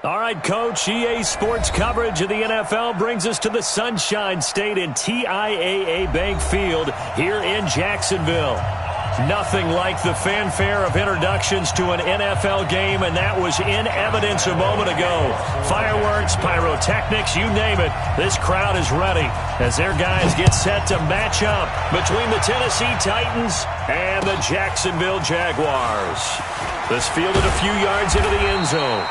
All right, Coach, EA Sports coverage of the NFL brings us to the Sunshine State in TIAA Bank Field here in Jacksonville. Nothing like the fanfare of introductions to an NFL game, and that was in evidence a moment ago. Fireworks, pyrotechnics, you name it. This crowd is ready as their guys get set to match up between the Tennessee Titans and the Jacksonville Jaguars. This fielded a few yards into the end zone.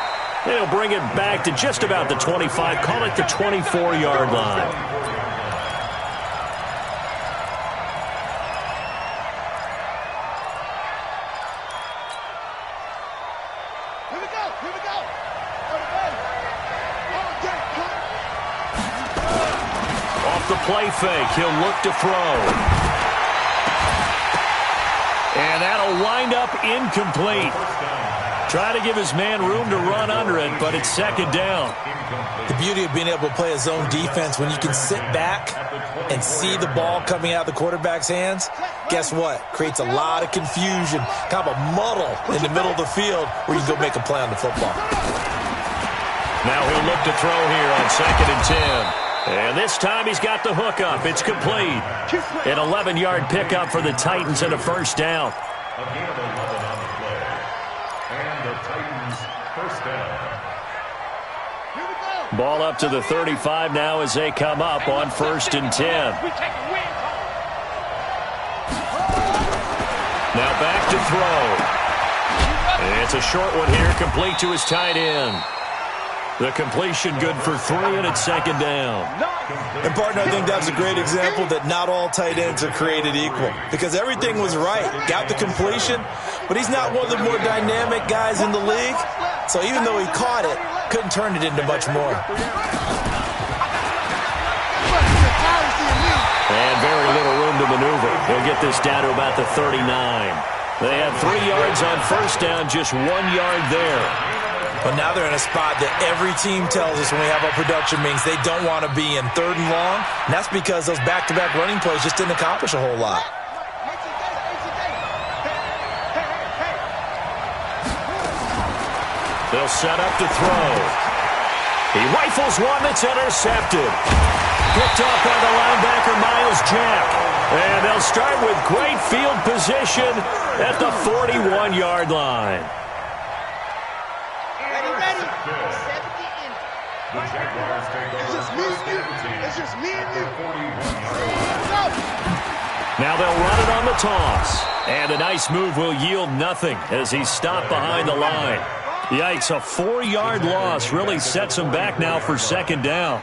They'll bring it back to just about the 25, call it the 24-yard line. Here we go. Off the play fake, he'll look to throw. And that'll wind up incomplete. Try to give his man room to run under it, but it's second down. The beauty of being able to play a zone defense, when you can sit back and see the ball coming out of the quarterback's hands, guess what? Creates a lot of confusion, kind of a muddle in the middle of the field where you can go make a play on the football. Now he'll look to throw here on 2nd and 10. And this time he's got the hook up. It's complete. An 11-yard pickup for the Titans and a first down. Ball up to the 35 now as they come up on 1st and 10. Now back to throw. And it's a short one here, complete to his tight end. The completion good for 3, and it's 2nd down. And, partner, I think that's a great example that not all tight ends are created equal, because everything was right. Got the completion, but he's not one of the more dynamic guys in the league. So even though he caught it, couldn't turn it into much more. And very little room to maneuver. He'll get this down to about the 39. They have 3 yards on first down, just 1 yard there. But now they're in a spot that every team tells us when we have our production meetings they don't want to be in 3rd and long, and that's because those back-to-back running plays just didn't accomplish a whole lot. They'll set up to throw. He rifles one that's intercepted. Picked off by the linebacker, Miles Jack. And they'll start with great field position at the 41-yard line. Ready. 70 in. It's just me and you. Now they'll run it on the toss. And a nice move will yield nothing as he's stopped behind the line. Yikes, a 4-yard loss really sets him back now for 2nd down.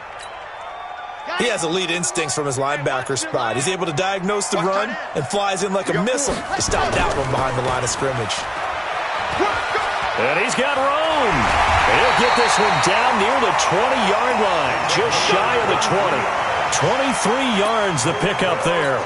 He has elite instincts from his linebacker spot. He's able to diagnose the run and flies in like a missile to stop that one behind the line of scrimmage. And he's got room. And he'll get this one down near the 20-yard line, just shy of the 20. 23 yards the pickup there.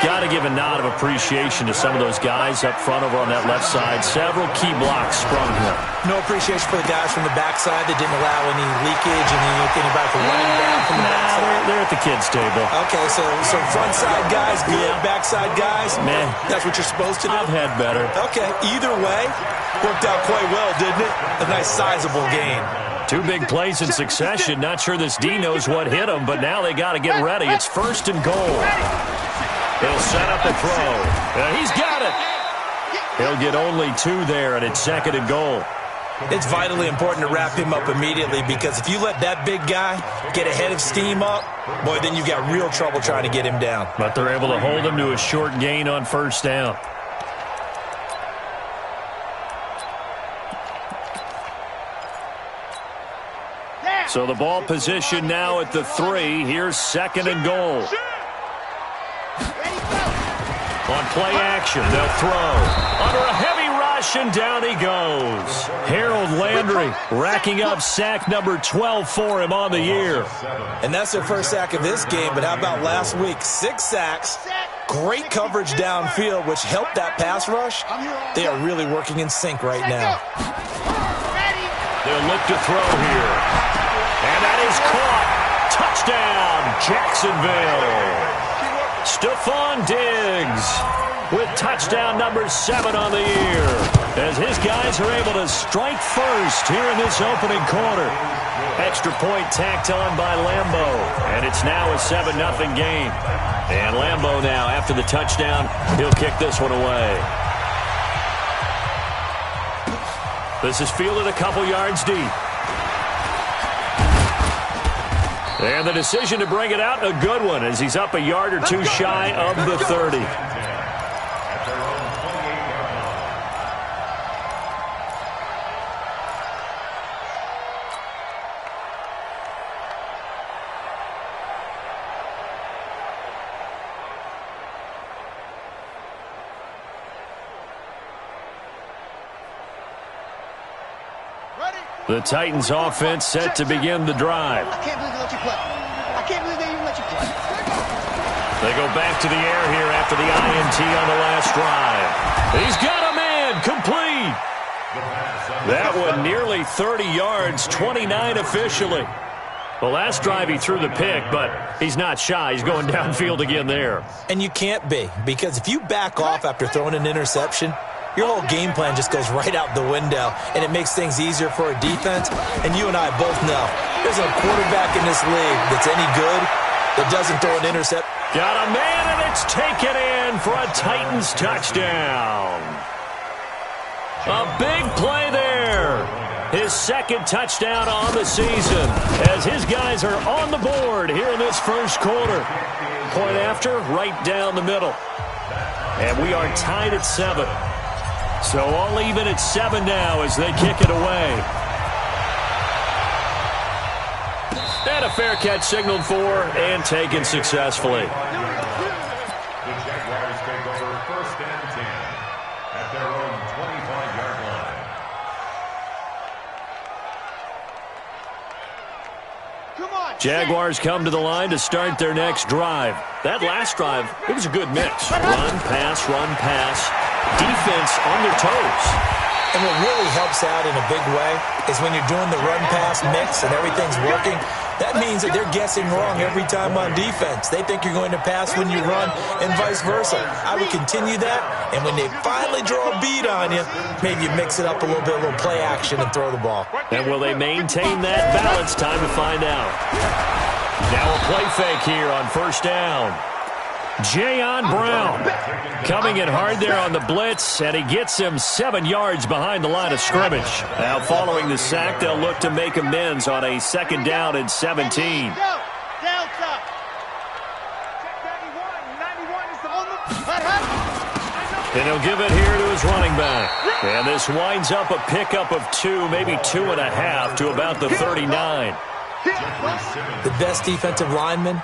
Got to give a nod of appreciation to some of those guys up front over on that left side. Several key blocks sprung here. No appreciation for the guys from the backside that didn't allow any leakage and anybody from running down from the backside. They're at the kids' table. Okay, so front side guys, good. Yeah. Backside guys, man, that's what you're supposed to do. I've had better. Okay, either way, worked out quite well, didn't it? A nice sizable gain. 2 big plays in succession. Not sure this D knows what hit him, but now they got to get ready. It's 1st and goal. He'll set up the throw. He's got it. He'll get only 2 there, and it's 2nd and goal. It's vitally important to wrap him up immediately, because if you let that big guy get ahead of steam up, boy, then you've got real trouble trying to get him down. But they're able to hold him to a short gain on 1st down. So the ball position now at the 3. Here's 2nd and goal. On play action, they'll throw. Under a heavy rush, and down he goes. Harold Landry racking up sack number 12 for him on the year. And that's their first sack of this game, but how about last week? 6 sacks, great coverage downfield, which helped that pass rush. They are really working in sync right now. They'll look to throw here. And that is caught. Touchdown, Jacksonville. Stephon Diggs with touchdown number 7 on the year as his these guys are able to strike first here in this opening quarter. Extra point tacked on by Lambo, and it's now a 7-0 game. And Lambo now, after the touchdown, he'll kick this one away. This is fielded a couple yards deep. And the decision to bring it out, a good one, as he's up a yard or two shy of the 30. The Titans offense set to begin the drive. I can't believe they let you play. I can't believe they even let you play. They go back to the air here after the INT on the last drive. He's got a man, complete. That one nearly 30 yards, 29 officially. The last drive he threw the pick, but he's not shy. He's going downfield again there. And you can't be, because if you back off after throwing an interception, your whole game plan just goes right out the window, and it makes things easier for a defense. And you and I both know there's a quarterback in this league that's any good that doesn't throw an intercept. Got a man, and it's taken in for a Titans touchdown. A big play there. His second touchdown on the season as his guys are on the board here in this first quarter. Point after, right down the middle. And we are tied at 7. So all even at 7 now as they kick it away. And a fair catch signaled for and taken successfully. The Jaguars take over 1st and 10 at their own 25-yard line. Come on. Jaguars come to the line to start their next drive. That last drive, it was a good mix. Run, pass, defense on their toes. And what really helps out in a big way is when you're doing the run-pass mix and everything's working, that means that they're guessing wrong every time on defense. They think you're going to pass when you run and vice versa. I would continue that, and when they finally draw a beat on you, maybe you mix it up a little bit, a little play action and throw the ball. And will they maintain that balance? Time to find out. Now a play fake here on 1st down. Jayon Brown coming in hard there on the blitz, and he gets him 7 yards behind the line of scrimmage. Now following the sack, they'll look to make amends on a 2nd down and 17. Go. Down top. And he'll give it here to his running back. And this winds up a pickup of 2, maybe 2.5 to about the 39. The best defensive linemen,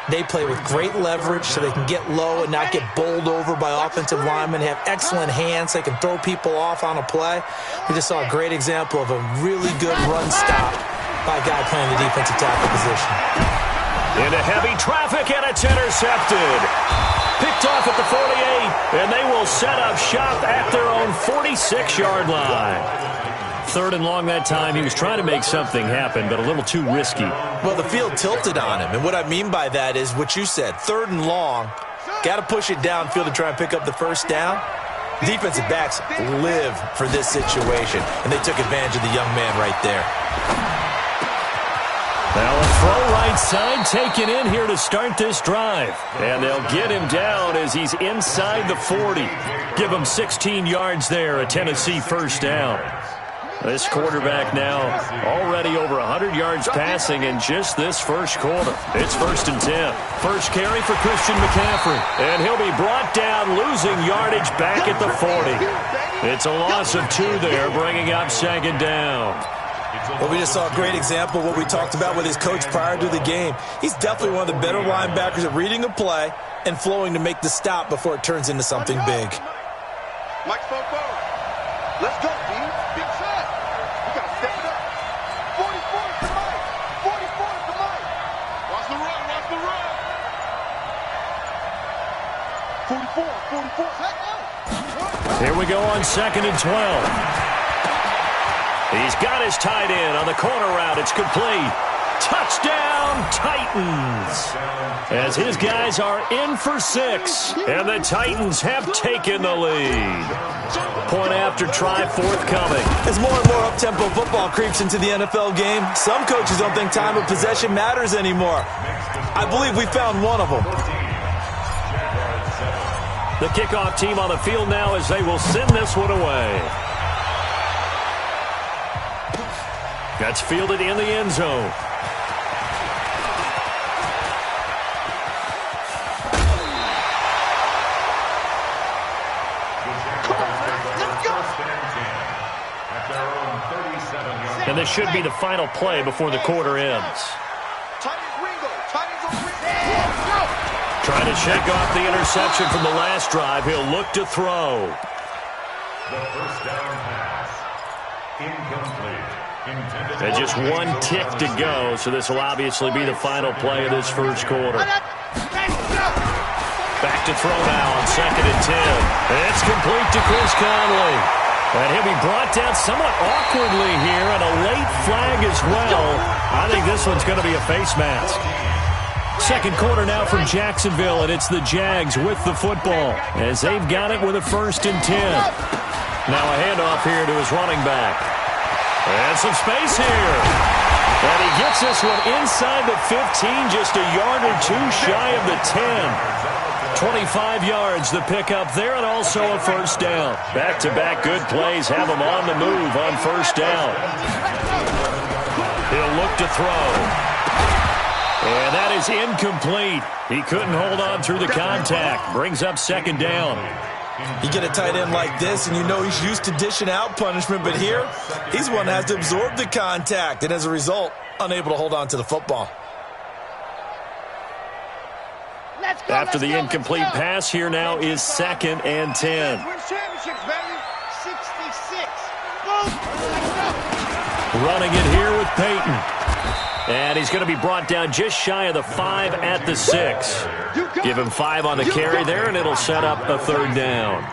they play with great leverage so they can get low and not get bowled over by offensive linemen. They have excellent hands. They can throw people off on a play. We just saw a great example of a really good run stop by a guy playing the defensive tackle position. Into heavy traffic, and it's intercepted. Picked off at the 48, and they will set up shop at their own 46-yard line. 3rd and long that time. He was trying to make something happen, but a little too risky. Well, the field tilted on him, and what I mean by that is what you said. 3rd and long, got to push it downfield to try and pick up the 1st down. Defensive backs live for this situation, and they took advantage of the young man right there. Now a throw right side taken in here to start this drive. And they'll get him down as he's inside the 40. Give him 16 yards there, a Tennessee 1st down. This quarterback now already over 100 yards passing in just this first quarter. It's 1st and 10. First carry for Christian McCaffrey. And he'll be brought down, losing yardage back at the 40. It's a loss of 2 there, bringing up 2nd down. Well, we just saw a great example of what we talked about with his coach prior to the game. He's definitely one of the better linebackers at reading a play and flowing to make the stop before it turns into something big. Mike forward. Let's go, B. Big shot. We got to step it up. 44 to Mike. 44 to Mike. Watch the run. Watch the run. 44. Here we go on 2nd and 12. He's got his tight end on the corner route. It's complete. Touchdown, Titans! As his guys are in for 6, and the Titans have taken the lead. Point after try forthcoming. As more and more up-tempo football creeps into the NFL game, some coaches don't think time of possession matters anymore. I believe we found one of them. The kickoff team on the field now as they will send this one away. That's fielded in the end zone. And this should be the final play before the quarter ends. Trying to shake off the interception from the last drive. He'll look to throw. The first down pass. Incomplete. And just one tick to go, so this will obviously be the final play of this first quarter. Back to throw now on 2nd and 10. It's complete to Chris Conley. And he'll be brought down somewhat awkwardly here, and a late flag as well. I think this one's going to be a face mask. Second quarter now from Jacksonville, and it's the Jags with the football as they've got it with a 1st and 10. Now a handoff here to his running back. And some space here. And he gets this one inside the 15, just a yard or two shy of the 10. 25 yards the pickup there, and also a 1st down. Back-to-back good plays have him on the move on 1st down. He'll look to throw. And that is incomplete. He couldn't hold on through the contact. Brings up 2nd down. You get a tight end like this, and you know he's used to dishing out punishment, but here, he's the one that has to absorb the contact, and as a result, unable to hold on to the football. After the incomplete pass, here now is 2nd and 10. Running it here with Peyton. And he's going to be brought down just shy of the 5 at the 6. Give him 5 on the carry there, and it'll set up a 3rd down.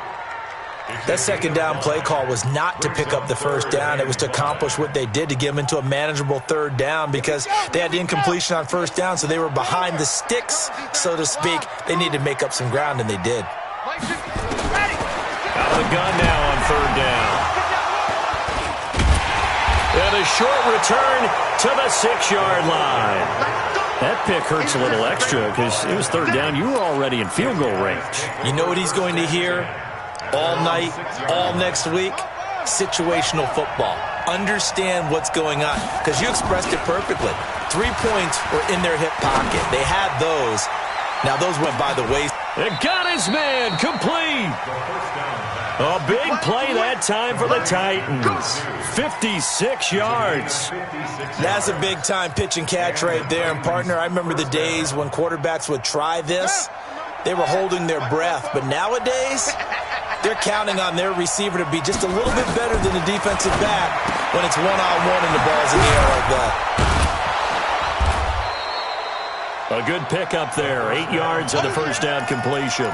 That 2nd down play call was not to pick up the 1st down. It was to accomplish what they did, to get them into a manageable 3rd down, because they had the incompletion on 1st down, so they were behind the sticks, so to speak. They needed to make up some ground, and they did. Out of the gun now on 3rd down. And a short return to the 6-yard line. That pick hurts a little extra because it was 3rd down. You were already in field goal range. You know what he's going to hear all night, all next week? Situational football. Understand what's going on, because you expressed it perfectly. 3 points were in their hip pocket. They had those. Now those went by the waist. It got his man complete. A big play that time for the Titans. 56 yards. That's a big-time pitch and catch right there. And, partner, I remember the days when quarterbacks would try this. They were holding their breath. But nowadays, they're counting on their receiver to be just a little bit better than the defensive back when it's one-on-one and the ball's in the air like that. A good pickup there. 8 yards on the 1st down completion.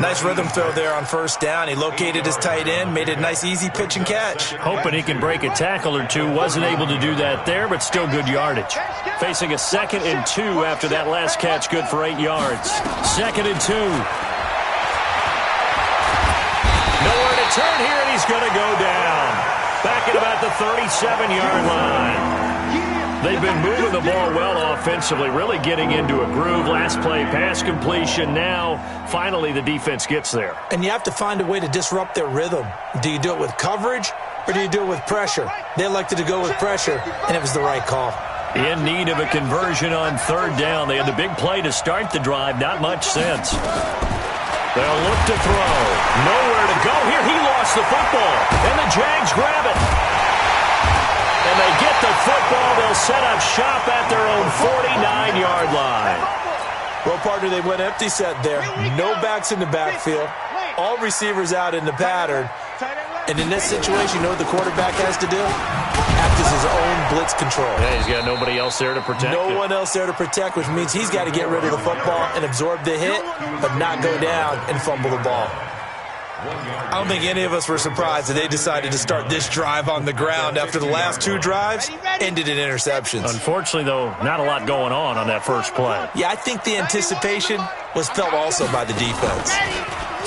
Nice rhythm throw there on 1st down. He located his tight end, made it a nice, easy pitch and catch. Hoping he can break a tackle or two. Wasn't able to do that there, but still good yardage. Facing a 2nd and 2 after that last catch, good for 8 yards. 2nd and 2. Nowhere to turn here, and he's going to go down. Back at about the 37-yard line. They've been moving the ball well offensively, really getting into a groove. Last play, pass completion. Now, finally, the defense gets there. And you have to find a way to disrupt their rhythm. Do you do it with coverage, or do you do it with pressure? They elected to go with pressure, and it was the right call. In need of a conversion on 3rd down. They had the big play to start the drive. Not much sense. They'll look to throw. Nowhere to go here. He lost the football, and the Jags grab it. And they get the football. They'll set up shop at their own 49-yard line. Well, partner, they went empty set there. No backs in the backfield. All receivers out in the pattern. And in this situation, you know what the quarterback has to do? Act as his own blitz control. Yeah, he's got nobody else there to protect No one else there to protect, which means he's got to get rid of the football and absorb the hit, but not go down and fumble the ball. I don't think any of us were surprised that they decided to start this drive on the ground after the last 2 drives ended in interceptions. Unfortunately, though, not a lot going on that first play. Yeah, I think the anticipation was felt also by the defense.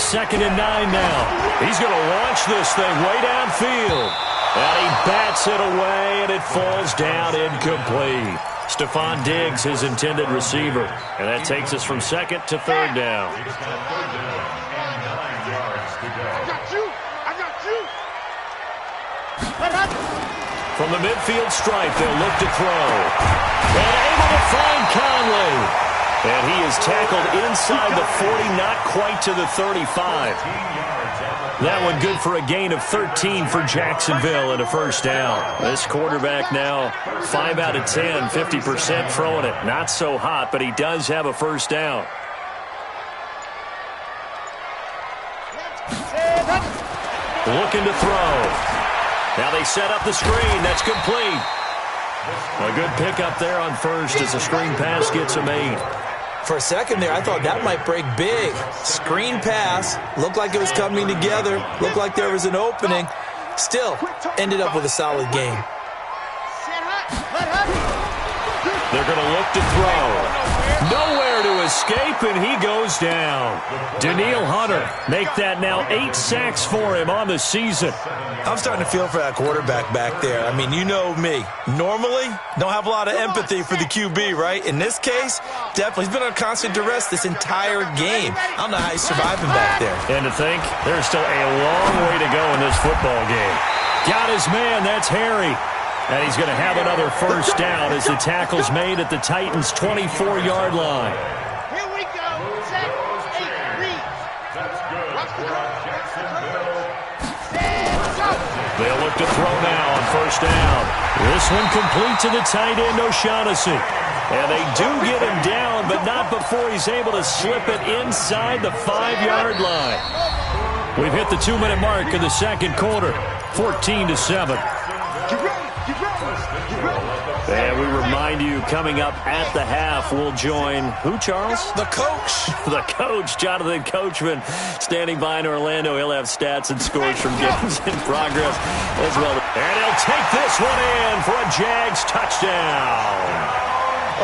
2nd and 9 now. He's going to launch this thing way downfield. And he bats it away, and it falls down incomplete. Stephon Diggs, his intended receiver. And that takes us from 2nd to 3rd down. From the midfield stripe, they'll look to throw. And able to find Conley. And he is tackled inside the 40, not quite to the 35. That one good for a gain of 13 for Jacksonville and a first down. This quarterback now 5 out of 10, 50% throwing it. Not so hot, but he does have a first down. Looking to throw. Now they set up the screen. That's complete. A good pickup there on first as the screen pass gets a made. For a second there, I thought that might break big. Screen pass. Looked like it was coming together. Looked like there was an opening. Still, ended up with a solid game. They're going to look to throw. Nowhere to escape, and he goes down. Danielle Hunter make that now 8 sacks for him on the season. I'm starting to feel for that quarterback back there. I mean, you know me. Normally, don't have a lot of empathy for the QB, right? In this case, definitely. He's been on constant duress this entire game. I don't know how he's surviving back there. And to think, there's still a long way to go in this football game. Got his man, that's Harry. And he's going to have another first down as the tackle's made at the Titans' 24-yard line. Here we go. Set, 8, read. That's good. They'll look to throw now on first down. This one complete to the tight end, O'Shaughnessy. And they do get him down, but not before he's able to slip it inside the 5-yard line. We've hit the 2-minute mark of the second quarter, 14-7. And we remind you, coming up at the half, we'll join who, Charles? The coach. The coach, Jonathan Coachman, standing by in Orlando. He'll have stats and scores from games in progress as well. And he'll take this one in for a Jags touchdown.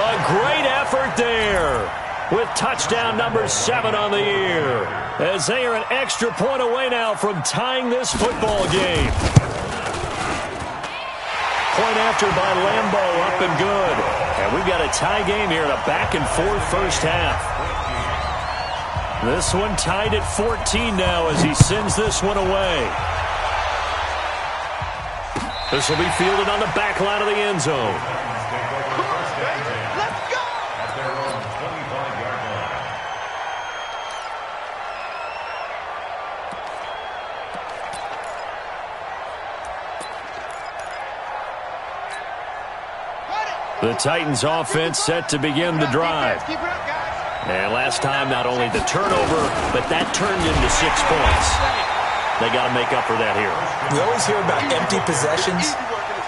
A great effort there with touchdown number 7 on the year, as they are an extra point away now from tying this football game. Point after by Lambeau, up and good. And we've got a tie game here in a back-and-forth first half. This one tied at 14 now as he sends this one away. This will be fielded on the back line of the end zone. Let's go! At their own 25-yard line. The Titans offense set to begin the drive. Keep it up, guys. And last time, not only the turnover, but that turned into 6 points. They got to make up for that here. We always hear about empty possessions,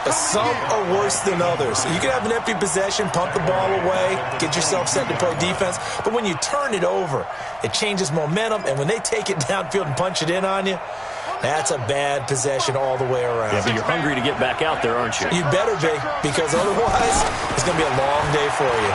but some are worse than others. You can have an empty possession, punt the ball away, get yourself set to play defense, but when you turn it over, it changes momentum, and when they take it downfield and punch it in on you, that's a bad possession all the way around. Yeah, but you're hungry to get back out there, aren't you? You better be, because otherwise, it's going to be a long day for you.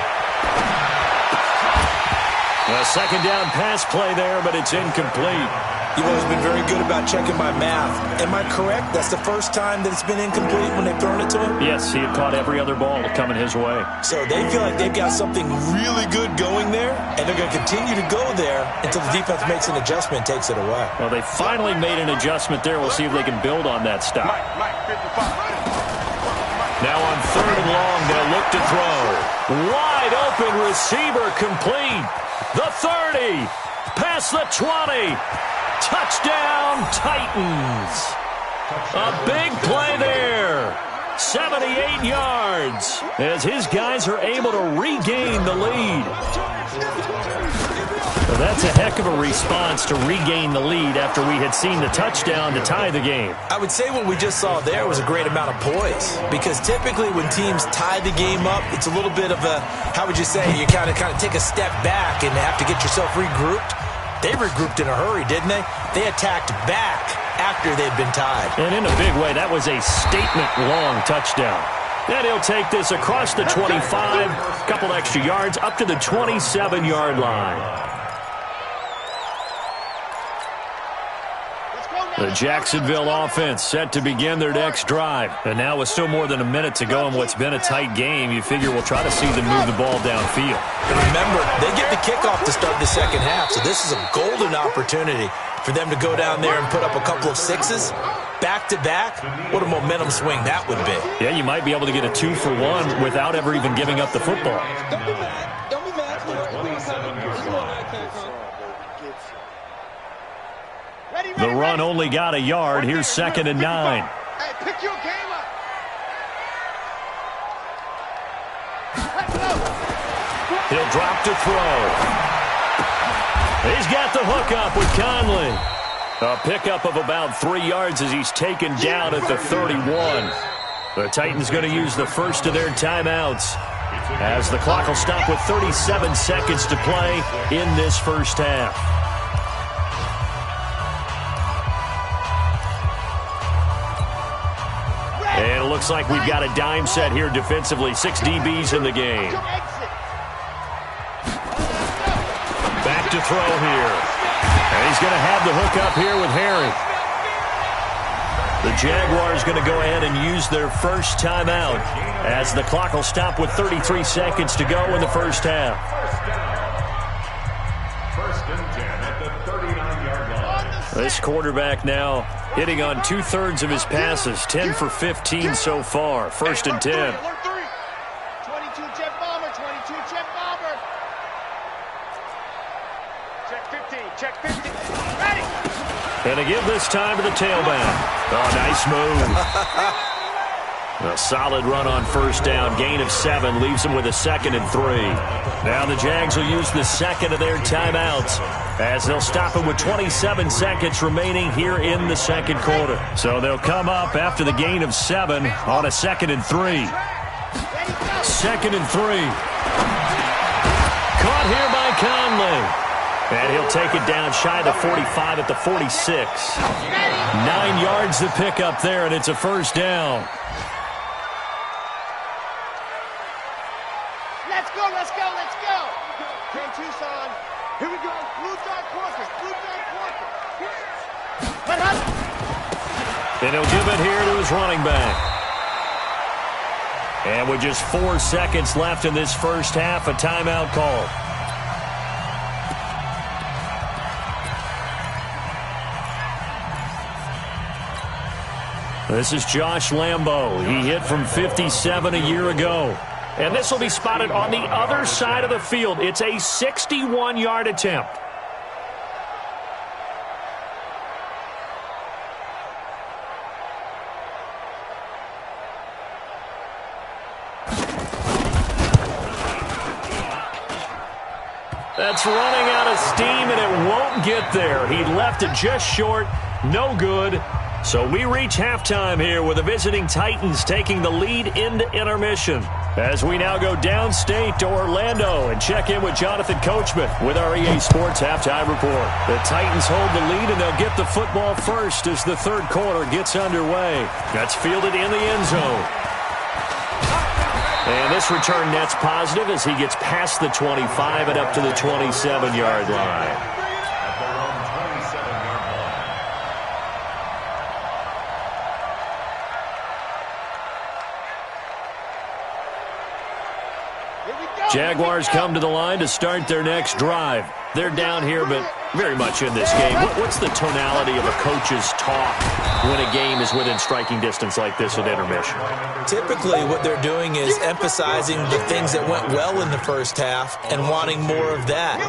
A second down pass play there, but it's incomplete. You've always been very good about checking my math. Am I correct? That's the first time that it's been incomplete when they've thrown it to him? Yes, he had caught every other ball coming his way. So they feel like they've got something really good going there, and they're going to continue to go there until the defense makes an adjustment and takes it away. Well, they finally made an adjustment there. We'll see if they can build on that stop. Now on 3rd and long, they'll look to throw. Wide open receiver complete. The 30. Past the 20. Touchdown, Titans. A big play there. 78 yards as his guys are able to regain the lead. Well, that's a heck of a response to regain the lead after we had seen the touchdown to tie the game. I would say what we just saw there was a great amount of poise, because typically when teams tie the game up, it's a little bit of a, how would you say, you kind of take a step back and have to get yourself regrouped. They regrouped in a hurry, didn't they? They attacked back after they'd been tied. And in a big way, that was a statement-long touchdown. And he'll take this across the 25, a couple extra yards, up to the 27-yard line. The Jacksonville offense set to begin their next drive. And now with still more than a minute to go in what's been a tight game, you figure we'll try to see them move the ball downfield. And remember, they get the kickoff to start the second half, so this is a golden opportunity for them to go down there and put up a couple of sixes. Back-to-back, what a momentum swing that would be. Yeah, you might be able to get a 2-for-1 without ever even giving up the football. Don't be mad. Don't be mad. The run only got a yard. Here's 2nd and 9. Hey, pick your game up. He'll drop to throw. He's got the hook up with Conley. A pickup of about 3 yards as he's taken down at the 31. The Titans going to use the first of their timeouts as the clock will stop with 37 seconds to play in this first half. And it looks like we've got a dime set here defensively. 6 DBs in the game. Back to throw here. And he's going to have the hook up here with Harry. The Jaguars going to go ahead and use their first timeout as the clock will stop with 33 seconds to go in the first half. First and 10 at the 39-yard line. This quarterback now hitting on 2/3 of his passes, 10 for 15 so far. First and 10. 22 jet bomber, 22 jet bomber. Check 15, check 15. Ready. And to give this time to the tailback. Oh, nice move. A solid run on first down. Gain of 7 leaves them with a 2nd and 3. Now the Jags will use the second of their timeouts as they'll stop it with 27 seconds remaining here in the second quarter. So they'll come up after the gain of 7 on a 2nd and 3. 2nd and 3. Caught here by Conley. And he'll take it down shy of the 45 at the 46. 9 yards to pick up there, and it's a first down. Let's go, let's go, let's go. Ken Tucson. Here we go. Blue dot Corker. Blue dot Corker. And he'll give it here to his running back. And with just 4 seconds left in this first half, a timeout call. This is Josh Lambo. He hit from 57 a year ago. And this will be spotted on the other side of the field. It's a 61-yard attempt. That's running out of steam, and it won't get there. He left it just short. No good. So we reach halftime here with the visiting Titans taking the lead into intermission. As we now go downstate to Orlando and check in with Jonathan Coachman with our EA Sports Halftime Report. The Titans hold the lead, and they'll get the football first as the third quarter gets underway. That's fielded in the end zone. And this return net's positive as he gets past the 25 and up to the 27-yard line. Jaguars come to the line to start their next drive. They're down here, but very much in this game. What's the tonality of a coach's talk when a game is within striking distance like this at intermission? Typically, what they're doing is emphasizing the things that went well in the first half and wanting more of that.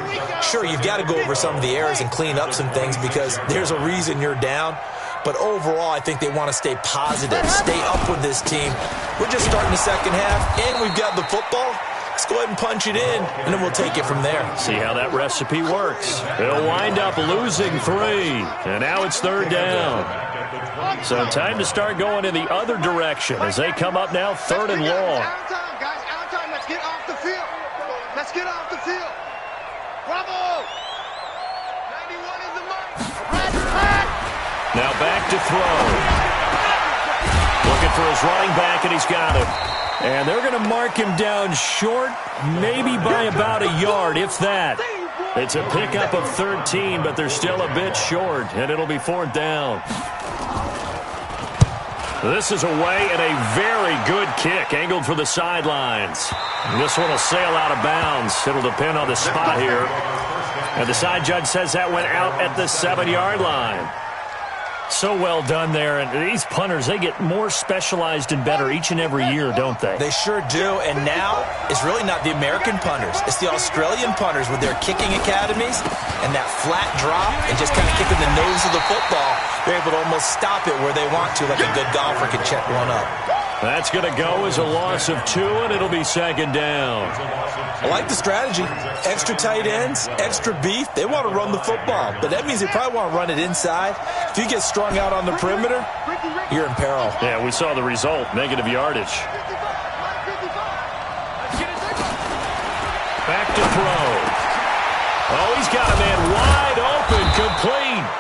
Sure, you've got to go over some of the errors and clean up some things because there's a reason you're down. But overall, I think they want to stay positive, stay up with this team. We're just starting the second half, and we've got the football. Let's go ahead and punch it in, and then we'll take it from there. See how that recipe works. They'll wind up losing 3, and now it's third down. So time to start going in the other direction as they come up now third and long. Out of time, guys. Out of time. Let's get off the field. Let's get off the field. Bravo. 90 Now back to throw. Looking for his running back, and he's got him. And they're going to mark him down short, maybe by about a yard, if that. It's a pickup of 13, but they're still a bit short, and it'll be 4th down. This is away, and a very good kick, angled for the sidelines. This one will sail out of bounds. It'll depend on the spot here. And the side judge says that went out at the 7-yard line. So well done there. And these punters, they get more specialized and better each and every year, don't they? They sure do. And now it's really not the American punters. It's the Australian punters with their kicking academies and that flat drop and just kind of kicking the nose of the football. They're able to almost stop it where they want to, like a good golfer can check one up. That's going to go as a loss of 2, and it'll be 2nd down. I like the strategy. Extra tight ends, extra beef. They want to run the football, but that means they probably want to run it inside. If you get strung out on the perimeter, you're in peril. Yeah, we saw the result, negative yardage. Back to throw. Oh, he's got a man wide open, complete.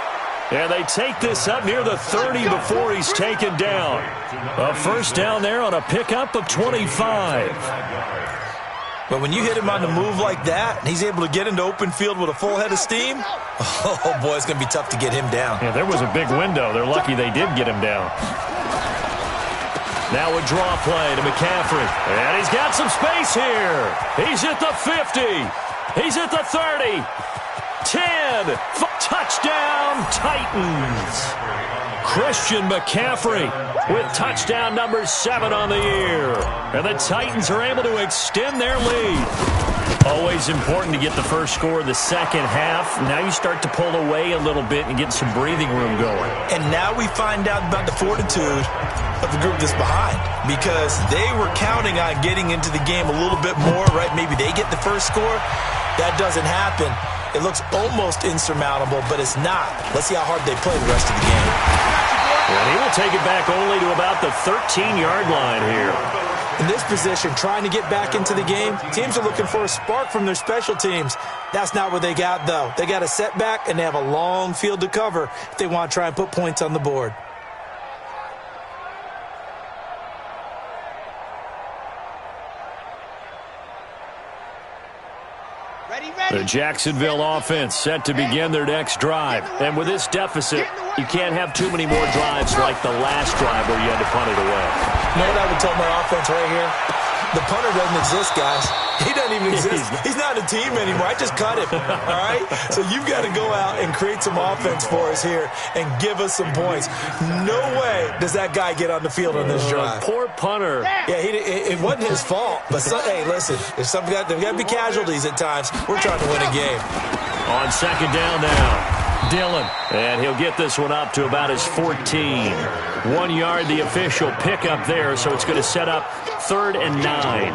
And they take this up near the 30 before he's taken down. A 1st down there on a pickup of 25. But when you hit him on the move like that, and he's able to get into open field with a full head of steam, oh, boy, it's going to be tough to get him down. Yeah, there was a big window. They're lucky they did get him down. Now a draw play to McCaffrey. And he's got some space here. He's at the 50. He's at the 30. 10. Touchdown, Titans. Christian McCaffrey with touchdown number 7 on the year. And the Titans are able to extend their lead. Always important to get the first score of the second half. Now you start to pull away a little bit and get some breathing room going. And now we find out about the fortitude of the group that's behind, because they were counting on getting into the game a little bit more, right? Maybe they get the first score. That doesn't happen. It looks almost insurmountable, but it's not. Let's see how hard they play the rest of the game. And he will take it back only to about the 13-yard line here. In this position, trying to get back into the game, teams are looking for a spark from their special teams. That's not what they got, though. They got a setback, and they have a long field to cover if they want to try and put points on the board. The Jacksonville offense set to begin their next drive. And with this deficit, you can't have too many more drives like the last drive where you had to punt it away. You know what I would tell my offense right here? The punter doesn't exist, guys. He doesn't even exist. He's not a team anymore. I just cut him, all right? So you've got to go out and create some offense for us here and give us some points. No way does that guy get on the field on this drive. Poor punter. Yeah, it wasn't his fault. But, hey, listen, there's got to be casualties at times. We're trying to win a game. On 2nd down now. Dillon, and he'll get this one up to about his 14. 1 yard, the official pickup there, so it's going to set up 3rd and 9.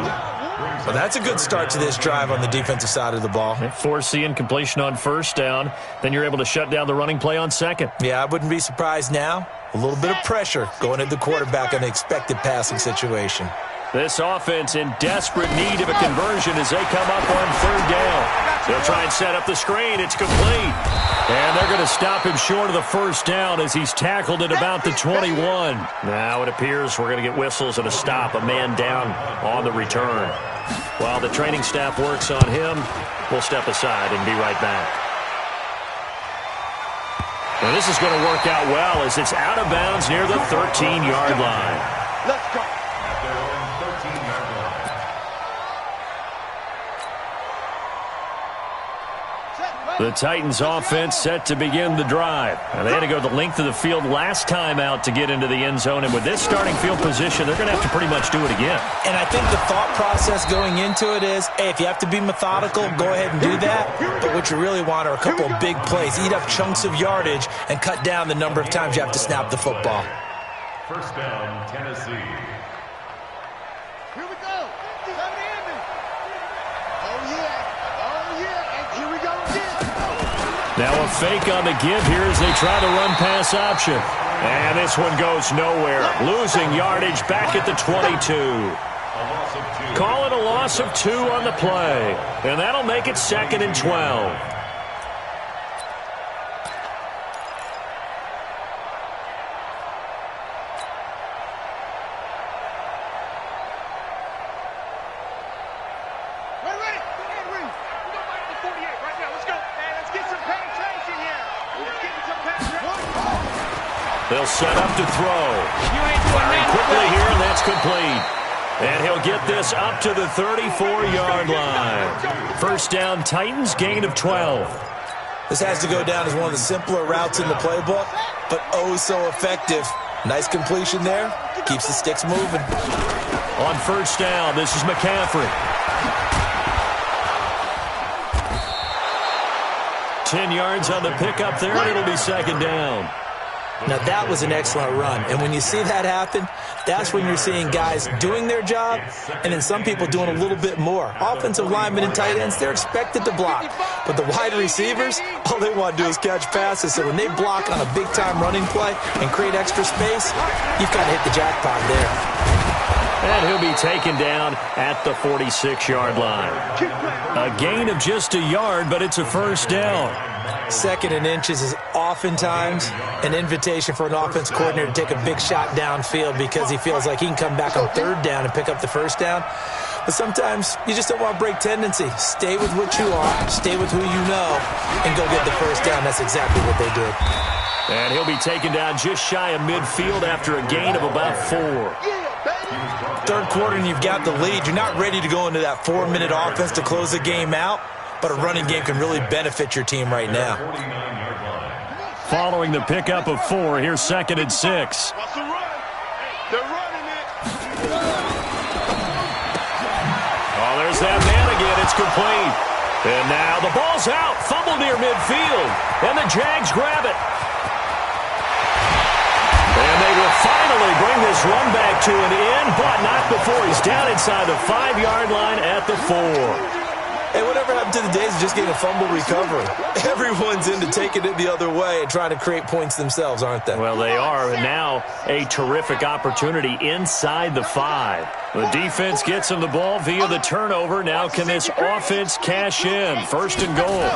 Well, that's a good start to this drive on the defensive side of the ball. Force the incompletion on 1st down, then you're able to shut down the running play on 2nd. Yeah, I wouldn't be surprised now. A little bit of pressure going at the quarterback on the expected passing situation. This offense in desperate need of a conversion as they come up on 3rd down. They'll try and set up the screen. It's complete. And they're going to stop him short of the 1st down as he's tackled at about the 21. Now it appears we're going to get whistles and a stop. A man down on the return. While the training staff works on him, we'll step aside and be right back. Now this is going to work out well as it's out of bounds near the 13-yard line. Let's go. The Titans offense set to begin the drive. And they had to go the length of the field last time out to get into the end zone. And with this starting field position, they're going to have to pretty much do it again. And I think the thought process going into it is, hey, if you have to be methodical, go ahead and do that. But what you really want are a couple of big plays. Eat up chunks of yardage and cut down the number of times you have to snap the football. 1st down, Tennessee. Here we go. Oh, yeah. Oh, yeah. And here we go again. Now a fake on the give here as they try the run-pass option. And this one goes nowhere. Losing yardage back at the 22. Call it a loss of 2 on the play. And that'll make it 2nd and 12. They'll set up to throw. Firing quickly here, and that's complete. And he'll get this up to the 34-yard line. First down, Titans, gain of 12. This has to go down as one of the simpler routes in the playbook, but oh so effective. Nice completion there. Keeps the sticks moving. On first down, this is McCaffrey. 10 yards on the pickup there, and it'll be second down. Now, that was an excellent run. And when you see that happen, that's when you're seeing guys doing their job and then some people doing a little bit more. Offensive linemen and tight ends, they're expected to block. But the wide receivers, all they want to do is catch passes. So when they block on a big-time running play and create extra space, you've got to hit the jackpot there. And he'll be taken down at the 46-yard line. A gain of just a yard, but it's a first down. Second and inches is oftentimes an invitation for an offense coordinator to take a big shot downfield because he feels like he can come back on third down and pick up the first down. But sometimes you just don't want to break tendency. Stay with what you are, stay with who you know, and go get the first down. That's exactly what they did. And he'll be taken down just shy of midfield after a gain of about 4. Third quarter and you've got the lead. You're not ready to go into that 4-minute offense to close the game out, but a running game can really benefit your team right now. Following the pickup of 4, here's second and 6. They're running it. Oh, there's that man again. It's complete. And now the ball's out. Fumble near midfield. And the Jags grab it. And they will finally bring this run back to an end, but not before he's down inside the 5-yard line at the 4. Hey, whatever happened to the days of just getting a fumble recovery? Everyone's into taking it the other way and trying to create points themselves, aren't they? Well, they are, and now a terrific opportunity inside the 5. The defense gets him the ball via the turnover. Now can this offense cash in? First and goal.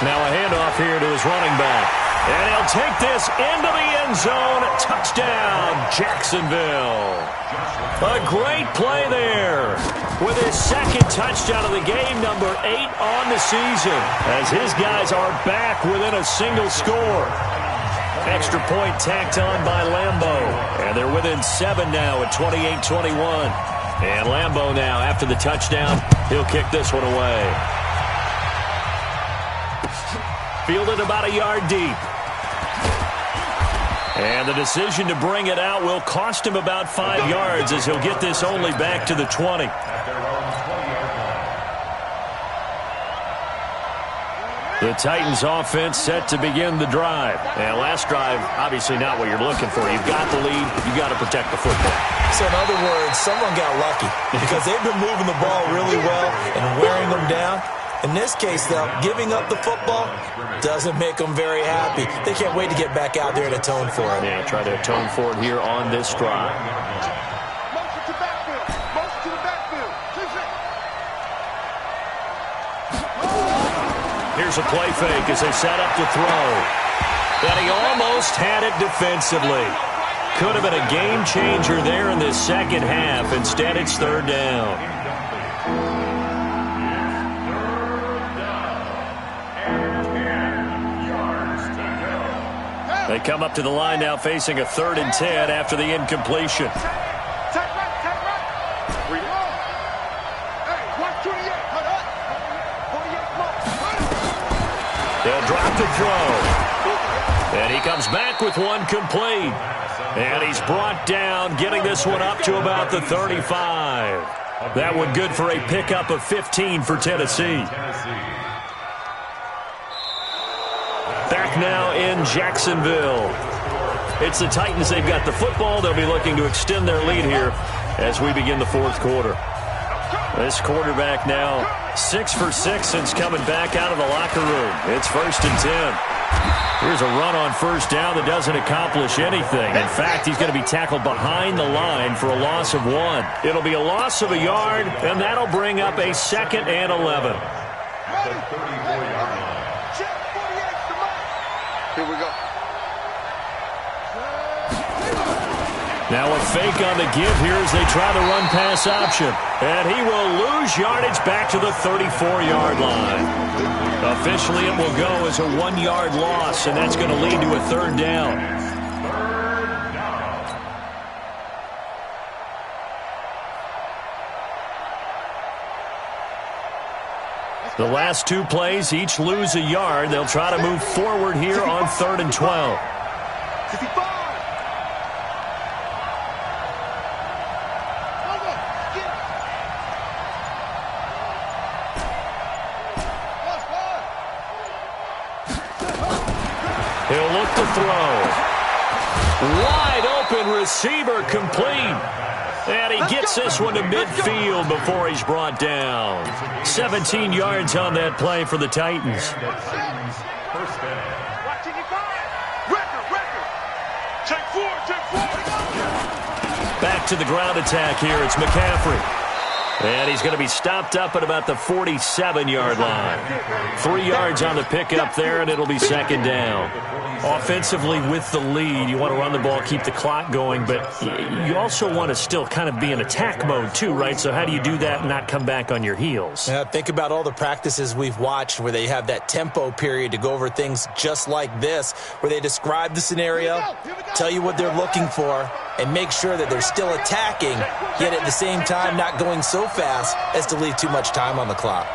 Now a handoff here to his running back. And he'll take this into the end zone. Touchdown, Jacksonville. A great play there with his second touchdown of the game, number 8 on the season, as his guys are back within a single score. Extra point tacked on by Lambo, and they're within 7 now at 28-21. And Lambo now, after the touchdown, he'll kick this one away. Fielded about a yard deep. And the decision to bring it out will cost him about 5 yards as he'll get this only back to the 20. The Titans offense set to begin the drive. And last drive, obviously not what you're looking for. You've got the lead. You've got to protect the football. So in other words, someone got lucky because they've been moving the ball really well and wearing them down. In this case, though, giving up the football doesn't make them very happy. They can't wait to get back out there and atone for it. Yeah, try to atone for it here on this drive. Motion to backfield. Motion to the backfield. Here's a play fake as they set up to throw. And he almost had it defensively. Could have been a game changer there in this second half. Instead, it's third down. They come up to the line now facing a 3rd and 10 after the incompletion. Take right, take right. Hey, 128, cut up. 48 smoke. They'll drop the throw. And he comes back with one complete. And he's brought down, getting this one up to about the 35. That one good for a pickup of 15 for Tennessee. Back now in Jacksonville. It's the Titans. They've got the football. They'll be looking to extend their lead here as we begin the 4th quarter. This quarterback now 6 for 6 since coming back out of the locker room. It's 1st and 10. Here's a run on first down that doesn't accomplish anything. In fact, he's going to be tackled behind the line for a loss of 1. It'll be a loss of a yard, and that'll bring up a 2nd and 11. Here we go. Now a fake on the give here as they try the run-pass option. And he will lose yardage back to the 34-yard line. Officially, it will go as a 1-yard loss, and that's going to lead to a 3rd down. The last two plays each lose a yard. They'll try to move forward here on 3rd and 12. 55. He'll look to throw. Wide open receiver complete. And he gets this one to midfield before he's brought down. 17 yards on that play for the Titans. Back to the ground attack here. It's McCaffrey. And he's going to be stopped up at about the 47-yard line. 3 yards on the pickup there, and it'll be 2nd down. Offensively with the lead, you want to run the ball, keep the clock going, but you also want to still kind of be in attack mode too, right? So how do you do that and not come back on your heels? Yeah, think about all the practices we've watched where they have that tempo period to go over things just like this, where they describe the scenario, tell you what they're looking for, and make sure that they're still attacking, yet at the same time not going so fast as to leave too much time on the clock.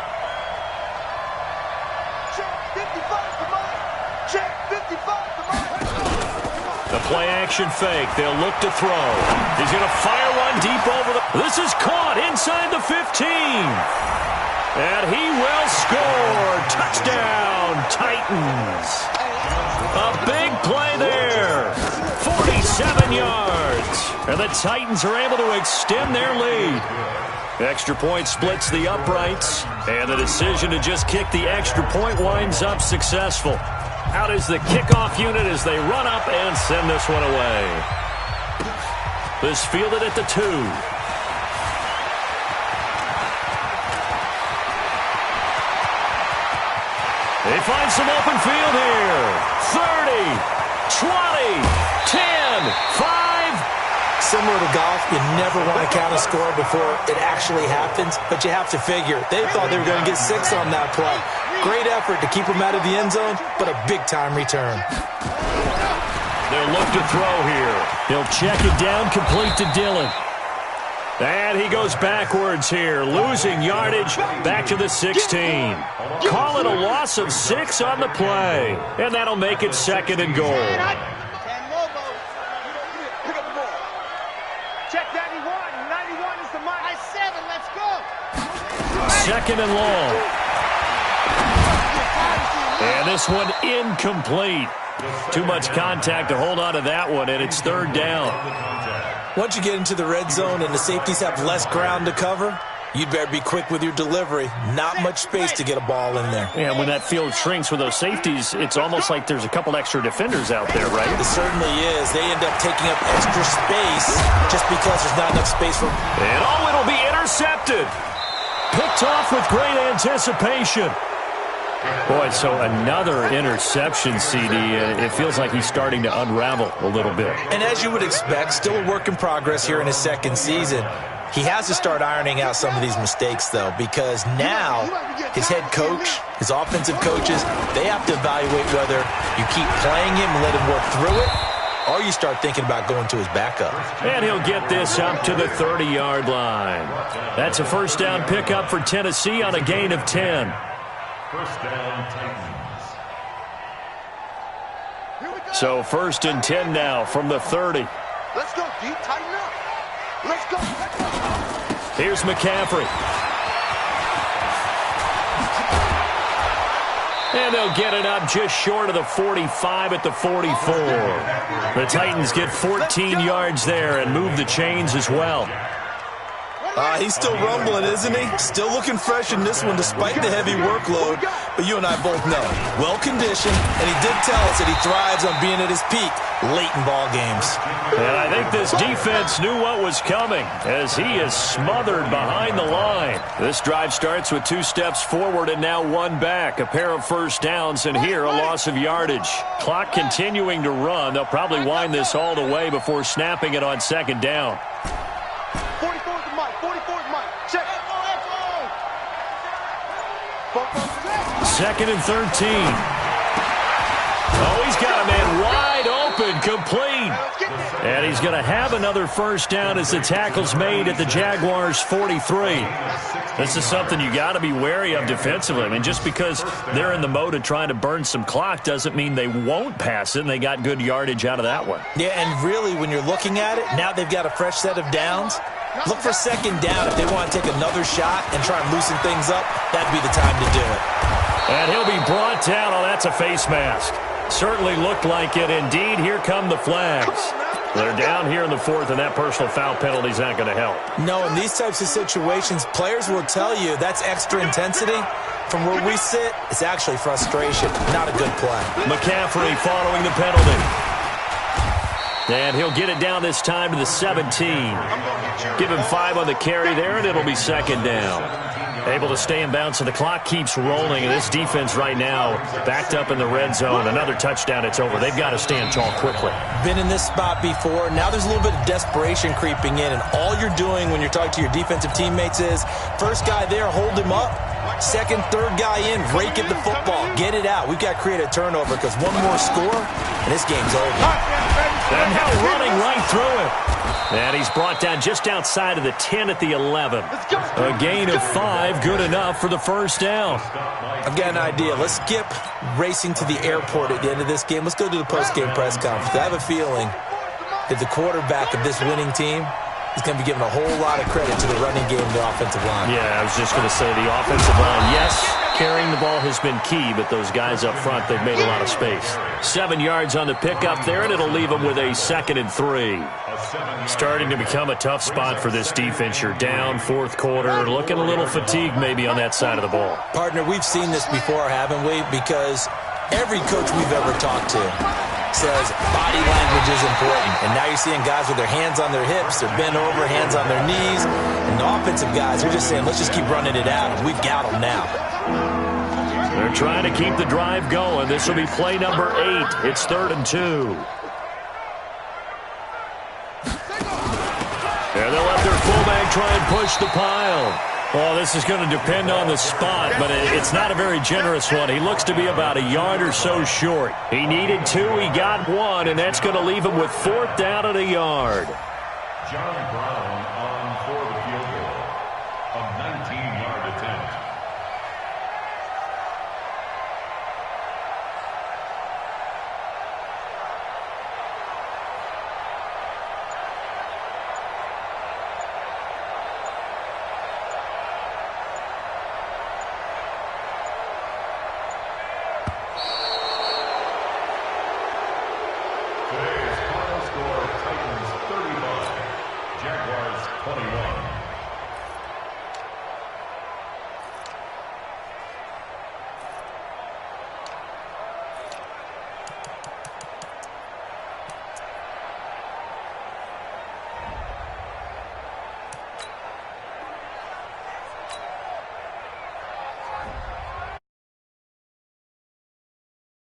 The play-action fake. They'll look to throw. He's going to fire one deep over the... This is caught inside the 15. And he will score. Touchdown, Titans. A big play there. 47 yards. And the Titans are able to extend their lead. Extra point splits the uprights. And the decision to just kick the extra point winds up successful. Out is the kickoff unit as they run up and send this one away. This fielded at the 2. They find some open field here. 30, 20, 10, 5. Similar to golf, you never want to count a score before it actually happens, but you have to figure. They thought they were going to get 6 on that play. Great effort to keep them out of the end zone, but a big-time return. They'll look to throw here. He'll check it down, complete to Dillon. And he goes backwards here, losing yardage back to the 16. Call it a loss of 6 on the play, and that'll make it 2nd and goal. Check 91. 91 is the mark. 7. Let's go. 2nd and long. And this one incomplete. Too much contact to hold on to that one, and it's 3rd down. Once you get into the red zone and the safeties have less ground to cover, you'd better be quick with your delivery. Not much space to get a ball in there. And when that field shrinks with those safeties, it's almost like there's a couple extra defenders out there, right? It certainly is. They end up taking up extra space just because there's not enough space for... And it'll be intercepted. Picked off with great anticipation. Boy, so another interception, CD. It feels like he's starting to unravel a little bit. And as you would expect, still a work in progress here in his 2nd season. He has to start ironing out some of these mistakes, though, because now his head coach, his offensive coaches, they have to evaluate whether you keep playing him and let him work through it, or you start thinking about going to his backup. And he'll get this up to the 30-yard line. That's a 1st down pickup for Tennessee on a gain of 10. 1st down, Titans. So 1st and 10 now from the 30. Let's go, D. Tighten up. Let's go. Here's McCaffrey. And they'll get it up just short of the 45 at the 44. The Titans get 14 yards there and move the chains as well. He's still rumbling, isn't he? Still looking fresh in this one despite the heavy workload. But you and I both know, well-conditioned, and he did tell us that he thrives on being at his peak late in ball games. And I think this defense knew what was coming as he is smothered behind the line. This drive starts with 2 steps forward and now 1 back. A pair of 1st downs, and here a loss of yardage. Clock continuing to run. They'll probably wind this all the way before snapping it on 2nd down. 44 to Mike. 44 to Mike. Check. 2nd and 13. Oh, he's got a man wide open. open, complete. And he's going to have another first down as the tackle's made at the Jaguars' 43. This is something you got to be wary of defensively. I mean, just because they're in the mode of trying to burn some clock doesn't mean they won't pass it, and they got good yardage out of that one. Yeah, and really, when you're looking at it, now they've got a fresh set of downs. Look for second down if they want to take another shot and try and loosen things up. That'd be the time to do it. And he'll be brought down. Oh, that's a face mask. Certainly looked like it. Indeed, here come the flags. They're down here in the fourth, and that personal foul penalty is not going to help. No, in these types of situations, players will tell you that's extra intensity. From where we sit, it's actually frustration. Not a good play. McCaffrey following the penalty. And he'll get it down this time to the 17. Give him 5 on the carry there, and it'll be second down. Able to stay in bounds, so the clock keeps rolling, and this defense right now backed up in the red zone. Another touchdown, it's over. They've got to stand tall quickly. Been in this spot before. Now there's a little bit of desperation creeping in, and all you're doing when you're talking to your defensive teammates is first guy there, hold him up. Second, third guy in, rake at the football. Get it out. We've got to create a turnover because one more score, and this game's over. And now running right through it. And he's brought down just outside of the 10 at the 11. A gain of 5, good enough for the first down. I've got an idea. Let's skip racing to the airport at the end of this game. Let's go to the post-game press conference. I have a feeling that the quarterback of this winning team is going to be given a whole lot of credit to the running game and the offensive line. Yeah, I was just going to say the offensive line, yes, carrying the ball has been key, but those guys up front, they've made a lot of space. 7 yards on the pickup there, and it'll leave them with a 2nd and 3. Starting to become a tough spot for this defense. You're down, fourth quarter, looking a little fatigued maybe on that side of the ball. Partner, we've seen this before, haven't we? Because every coach we've ever talked to says body language is important. And now you're seeing guys with their hands on their hips, they're bent over, hands on their knees. And the offensive guys are just saying, let's just keep running it out. And we've got them now. They're trying to keep the drive going. This will be play number 8. It's 3rd and 2. And they'll let their fullback try and push the pile. Oh, this is going to depend on the spot, but it's not a very generous one. He looks to be about a yard or so short. He needed 2, he got 1, and that's going to leave him with 4th down and a yard. John Brown on for the field goal. A 19-yard attempt. Today's final score, Titans 35, Jaguars 21.